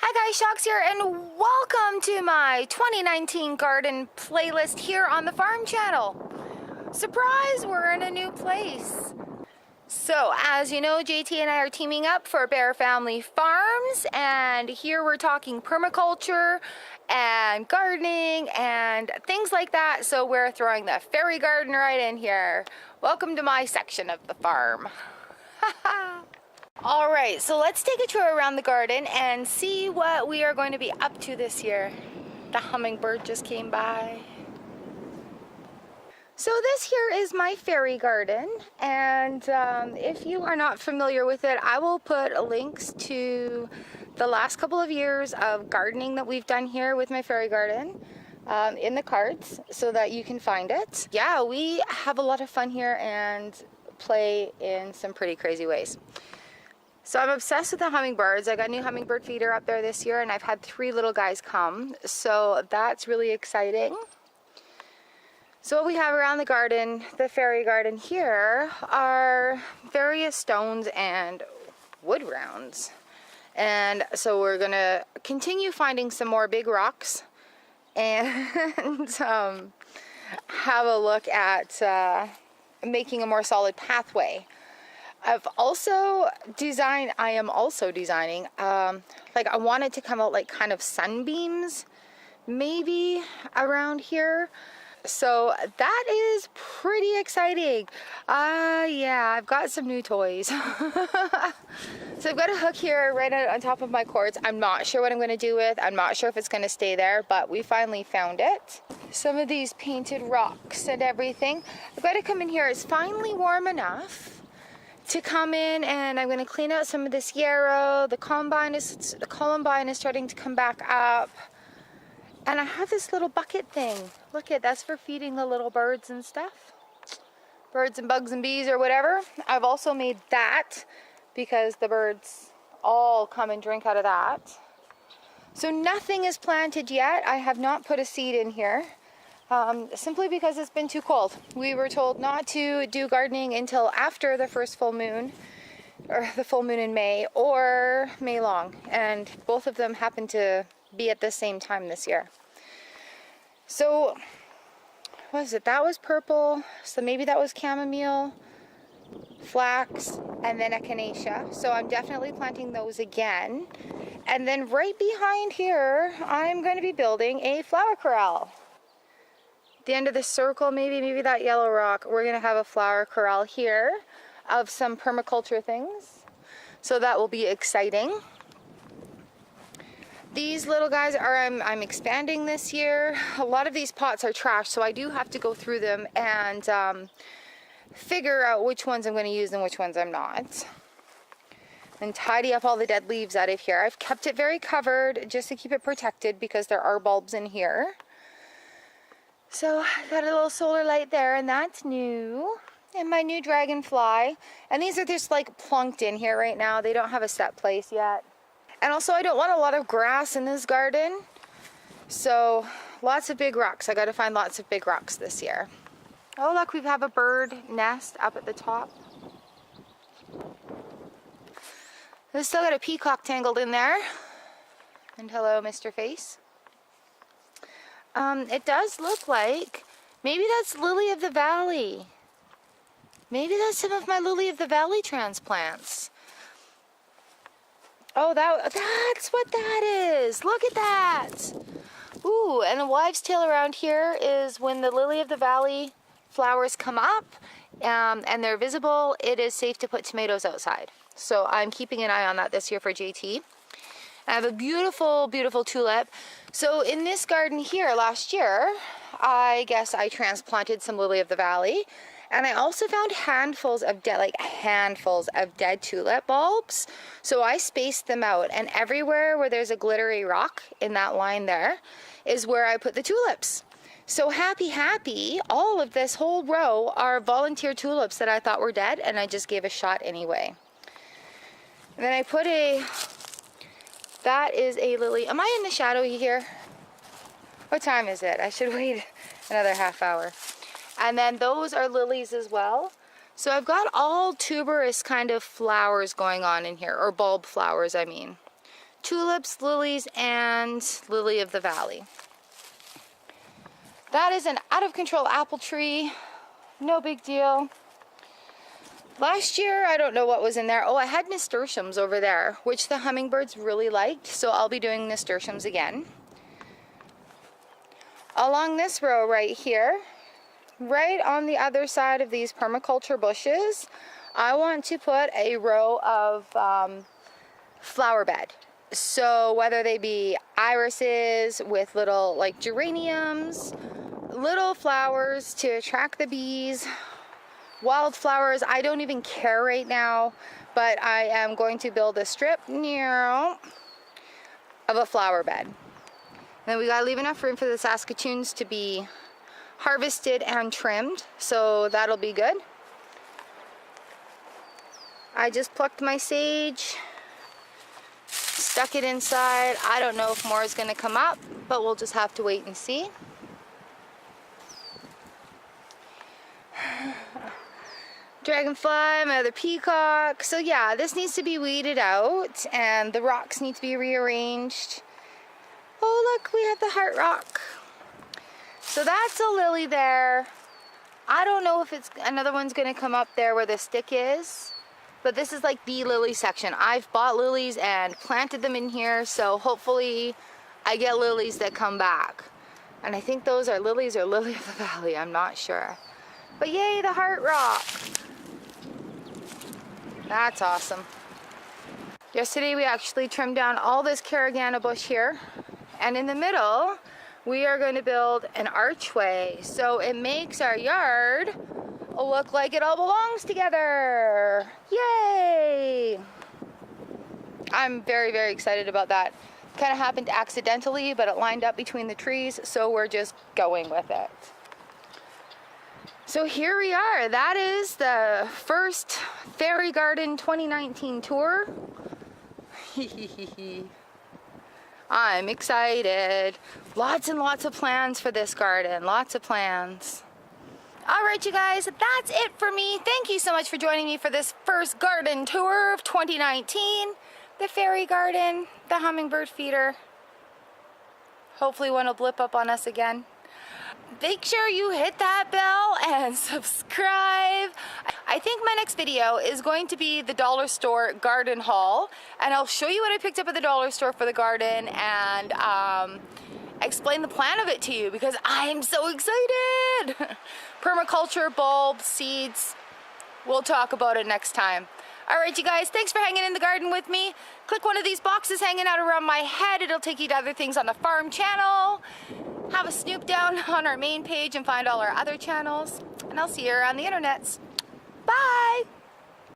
Hi guys, Chox here, and welcome to my 2019 garden playlist here on the farm channel. Surprise, we're in a new place. So as you know, JT and I are teaming up for Bear Family Farms, and here we're talking permaculture and gardening and things like that. So we're throwing the fairy garden right in here. Welcome to my section of the farm. All right, so let's take a tour around the garden and see what we are going to be up to this year. The hummingbird just came by. So this here is my fairy garden, and if you are not familiar with it, I will put links to the last couple of years of gardening that we've done here with my fairy garden in the cards so that you can find it. Yeah, we have a lot of fun here and play in some pretty crazy ways. So I'm obsessed with the hummingbirds. I got a new hummingbird feeder up there this year, and I've had 3 little guys come, so that's really exciting. So what we have around the garden, the fairy garden here, are various stones and wood rounds. And so we're gonna continue finding some more big rocks and have a look at making a more solid pathway. I am also designing, like I wanted to come out like kind of sunbeams maybe around here. So that is pretty exciting. Yeah, I've got some new toys. So I've got a hook here right on top of my cords. I'm not sure what I'm going to do with. I'm not sure if it's going to stay there, but we finally found it. Some of these painted rocks and everything. I've got to come in here. It's finally warm enough to come in, and I'm going to clean out some of this yarrow. The columbine is starting to come back up. And I have this little bucket thing. Look at, that's for feeding the little birds and stuff. Birds and bugs and bees or whatever. I've also made that because the birds all come and drink out of that. So nothing is planted yet. I have not put a seed in here. Simply because it's been too cold. We were told not to do gardening until after the first full moon, or the full moon in May, or May long, and both of them happen to be at the same time this year. So, what was it? That was purple, so maybe that was chamomile, flax, and then echinacea. So I'm definitely planting those again. And then right behind here, I'm going to be building a flower corral. The end of the circle, maybe that yellow rock, we're going to have a flower corral here of some permaculture things. So that will be exciting. These little guys are, I'm expanding this year. A lot of these pots are trashed, so I do have to go through them and figure out which ones I'm going to use and which ones I'm not. And tidy up all the dead leaves out of here. I've kept it very covered just to keep it protected because there are bulbs in here. So I got a little solar light there, and that's new. And my new dragonfly. And these are just like plunked in here right now. They don't have a set place yet. And also I don't want a lot of grass in this garden. So lots of big rocks. I got to find lots of big rocks this year. Oh look, we have a bird nest up at the top. There's still got a peacock tangled in there. And hello, Mr. Face. It does look like maybe that's lily of the valley. Maybe that's some of my lily of the valley transplants. Oh, that's what that is. Look at that. Ooh, and a wives' tale around here is when the lily of the valley flowers come up and they're visible, it is safe to put tomatoes outside. So I'm keeping an eye on that this year for JT. I have a beautiful, beautiful tulip. So in this garden here last year, I guess I transplanted some lily of the valley, and I also found handfuls of dead tulip bulbs. So I spaced them out, and everywhere where there's a glittery rock in that line there is where I put the tulips. So happy, all of this whole row are volunteer tulips that I thought were dead, and I just gave a shot anyway. And then I put that is a lily. Am I in the shadow here? What time is it? I should wait another half hour. And then those are lilies as well. So I've got all tuberous kind of flowers going on in here, or bulb flowers, I mean. tulips, lilies, and lily of the valley. That is an out of control apple tree. No big deal. Last year, I don't know what was in there. Oh, I had nasturtiums over there, which the hummingbirds really liked, so I'll be doing nasturtiums again. Along this row right here, right on the other side of these permaculture bushes, I want to put a row of flower bed. So whether they be irises with little like geraniums, little flowers to attract the bees, wildflowers, I don't even care right now, but I am going to build a strip of a flower bed. And then we gotta leave enough room for the Saskatoons to be harvested and trimmed, so that'll be good. I just plucked my sage, stuck it inside. I don't know if more is gonna come up, but we'll just have to wait and see. Dragonfly, my other peacock. So yeah, this needs to be weeded out and the rocks need to be rearranged. Oh look, we have the heart rock. So that's a lily there. I don't know if it's another one's gonna come up there where the stick is, but this is like the lily section. I've bought lilies and planted them in here, so hopefully I get lilies that come back. And I think those are lilies or lily of the valley, I'm not sure. But yay, the heart rock. That's awesome. Yesterday we actually trimmed down all this carragana bush here, and in the middle we are going to build an archway, so it makes our yard look like it all belongs together. Yay! I'm very, very excited about that. Kind of happened accidentally, but it lined up between the trees, so we're just going with it. So here we are. That is the first Fairy Garden 2019 tour. I'm excited. Lots and lots of plans for this garden. Lots of plans. All right, you guys, that's it for me. Thank you so much for joining me for this first garden tour of 2019. The Fairy Garden, the hummingbird feeder. Hopefully one will blip up on us again. Make sure you hit that bell and subscribe. I think my next video is going to be the dollar store garden haul, and I'll show you what I picked up at the dollar store for the garden and explain the plan of it to you because I'm so excited. Permaculture, bulbs, seeds. We'll talk about it next time. All right, you guys, thanks for hanging in the garden with me. Click one of these boxes hanging out around my head. It'll take you to other things on the farm channel. Have a snoop down on our main page and find all our other channels. And I'll see you around the internets. Bye!